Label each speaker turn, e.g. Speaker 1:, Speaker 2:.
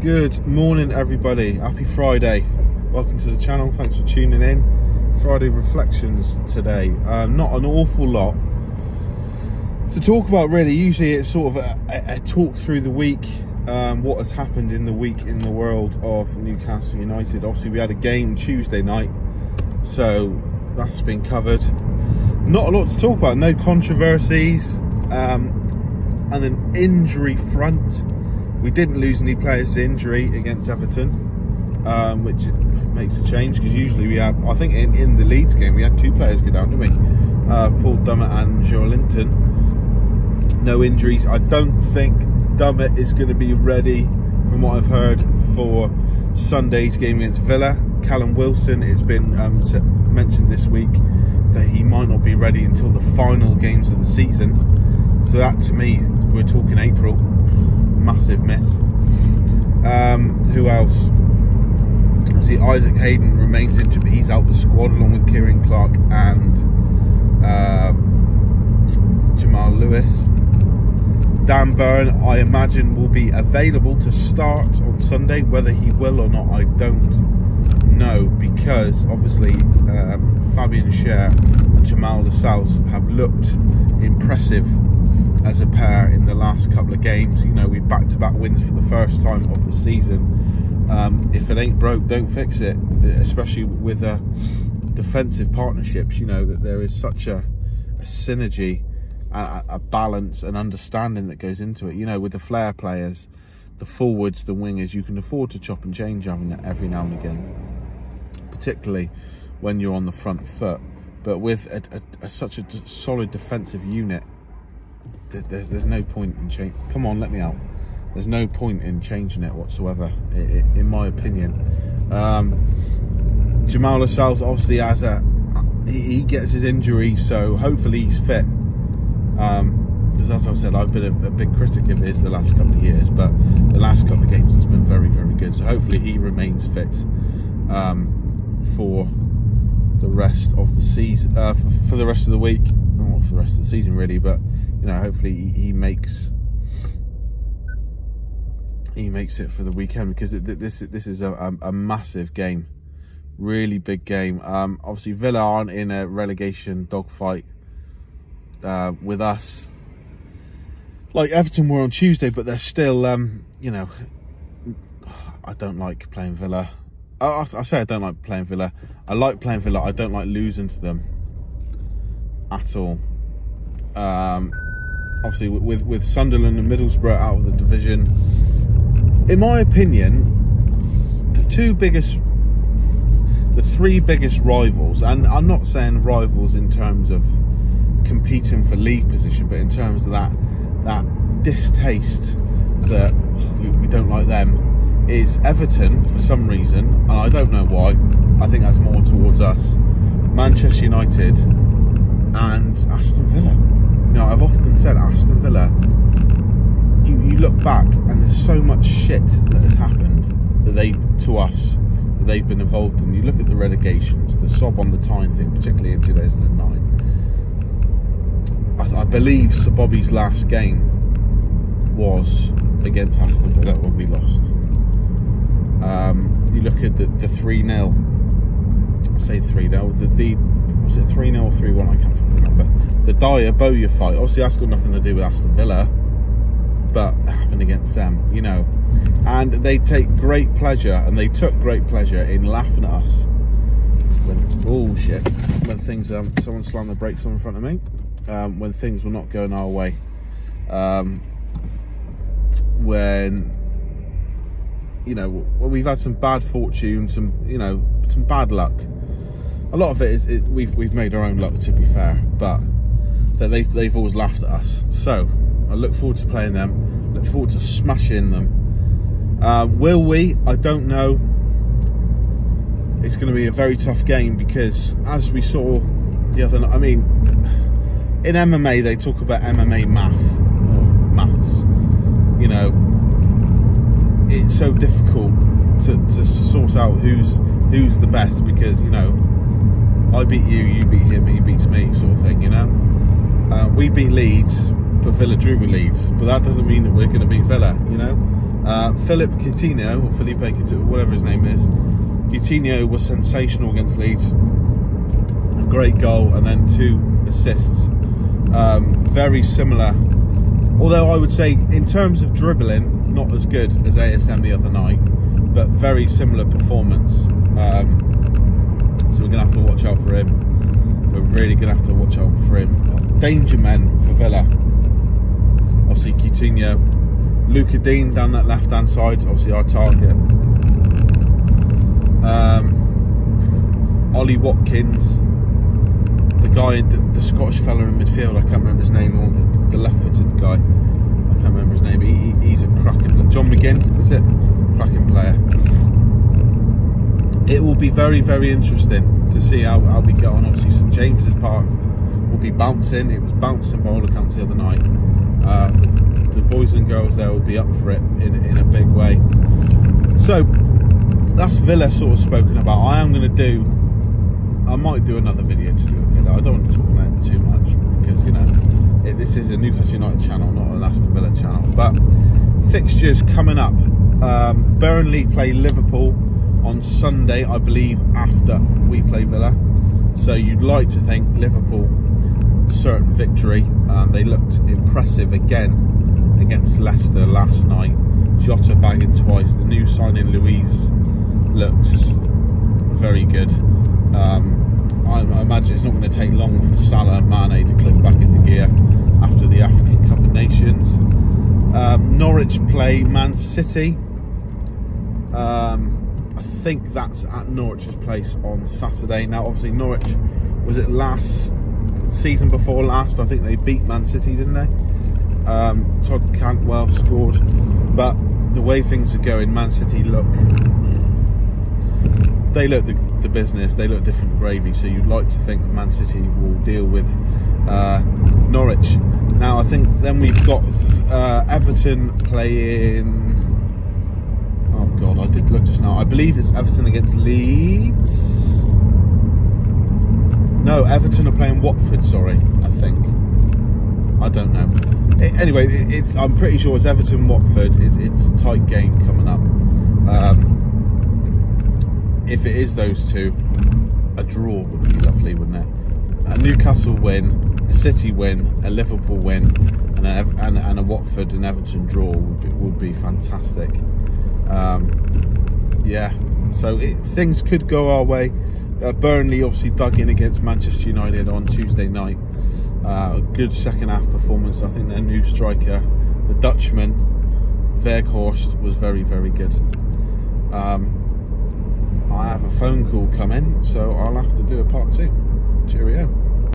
Speaker 1: Good morning, everybody. Happy Friday. Welcome to the channel. Thanks for tuning in. Friday reflections today. Not an awful lot to talk about, really. Usually it's sort of a talk through the week, what has happened in the week in the world of Newcastle United. Obviously we had a game Tuesday night, so that's been covered. Not a lot to talk about. No controversies, and an injury front. We didn't lose any players to injury against Everton, which makes a change, because usually we have, I think in the Leeds game we had 2 players go down, didn't we? Paul Dummett and Joelinton. No injuries. I don't think Dummett is going to be ready, from what I've heard, for Sunday's game against Villa. Callum Wilson, it's been mentioned this week that he might not be ready until the final games of the season. So that, to me, we're talking April. Massive miss. Who else? See, Isaac Hayden remains injured, but he's out the squad along with Kieran Clark and Jamal Lewis. Dan Burn, I imagine, will be available to start on Sunday. Whether he will or not, I don't know, because obviously Fabian Schär and Jamal Lascelles have looked impressive as a pair in the last couple of games. You know, we've back-to-back wins for the first time of the season. If it ain't broke, don't fix it, especially with defensive partnerships. You know, that there is such a synergy, a balance and understanding that goes into it. You know, with the flair players, the forwards, the wingers, you can afford to chop and change every now and again, particularly when you're on the front foot. But with such a solid defensive unit, there's no point in change. Come on, let me out. There's no point in changing it whatsoever, in my opinion. Jamal Lascelles obviously has he gets his injury, so hopefully he's fit. Because as I said, I've been a big critic of his the last couple of years, but the last couple of games he's been very, very good. So hopefully he remains fit for the rest of the season, for the rest of the week, not for the rest of the season really, but you know, hopefully he makes it for the weekend, because this is a massive game, really big game. Obviously Villa aren't in a relegation dogfight with us like Everton were on Tuesday, but they're still you know, I don't like playing Villa. I say I don't like playing Villa. I like playing Villa. I don't like losing to them at all. Obviously with Sunderland and Middlesbrough out of the division, in my opinion, the 3 biggest rivals, and I'm not saying rivals in terms of competing for league position, but in terms of that distaste that we don't like them, is Everton for some reason, and I don't know why. I think that's more towards us, Manchester United and Aston Villa. You know, I've often said Aston Villa, you look back and there's so much shit that has happened that they've been involved in. You look at the relegations, the sob on the Tyne thing, particularly in 2009. I believe Sir Bobby's last game was against Aston Villa when we lost. You look at the 3-0, I say 3-0, was it 3-0 or 3-1? I can't remember. The Dyer Bowyer fight, obviously that's got nothing to do with Aston Villa, but it happened against them, you know. And they take great pleasure, and they took great pleasure in laughing at us when things, someone slammed the brakes on in front of me, when things were not going our way, when, you know, we've had some bad fortune, some bad luck. A lot of it is we've made our own luck, to be fair, but that they've always laughed at us. So I look forward to playing them. Look forward to smashing them. Will we? I don't know. It's going to be a very tough game, because as we saw the other night, I mean, in MMA they talk about MMA maths. You know, it's so difficult to sort out who's the best, because, you know, I beat you, you beat him, he beats me, sort of thing, you know. We beat Leeds, but Villa drew with Leeds, but that doesn't mean that we're going to beat Villa, you know. Felipe Coutinho, whatever his name is. Coutinho was sensational against Leeds. A great goal and then 2 assists. Very similar, although I would say in terms of dribbling, not as good as ASM the other night, but very similar performance. So we're going to have to watch out for him. We're really going to have to watch out for him. Danger men for Villa. Obviously Coutinho. Luca Dean down that left-hand side, obviously our target. Ollie Watkins. The guy, the Scottish fella in midfield, I can't remember his name, or the left-footed guy. I can't remember his name. He's a cracking... John McGinn, is it? Cracking player. It will be very, very interesting to see how we get on. Obviously, St James's Park will be bouncing. It was bouncing by all accounts the other night. The boys and girls there will be up for it in a big way. So that's Villa sort of spoken about. I might do another video to do with Villa. I don't want to talk about it too much because, you know, this is a Newcastle United channel, not an Aston Villa channel. But fixtures coming up. Burnley play Liverpool on Sunday, I believe, after we play Villa. So you'd like to think Liverpool, certain victory. They looked impressive again against Leicester last night. Jota bagging twice. The new signing Luiz looks very good. I imagine it's not going to take long for Salah and Mane to click back into gear after the African Cup of Nations. Norwich play Man City. I think that's at Norwich's place on Saturday. Now, obviously, Norwich, was it season before last? I think they beat Man City, didn't they? Todd Cantwell scored. But the way things are going, Man City look the business. They look different gravy. So you'd like to think Man City will deal with Norwich. Now, I think then we've got Everton playing... Oh God, I did look just now. I believe it's Everton against Leeds. No, Everton are playing Watford, sorry, I think. I don't know. Anyway, I'm pretty sure it's Everton-Watford. It's a tight game coming up. If it is those two, a draw would be lovely, wouldn't it? A Newcastle win, a City win, a Liverpool win, and a Watford and Everton draw would be fantastic. Yeah, so things could go our way. Burnley obviously dug in against Manchester United on Tuesday night. A good second half performance. I think their new striker, the Dutchman, Weghorst, was very, very good. I have a phone call coming, so I'll have to do a part 2. Cheerio.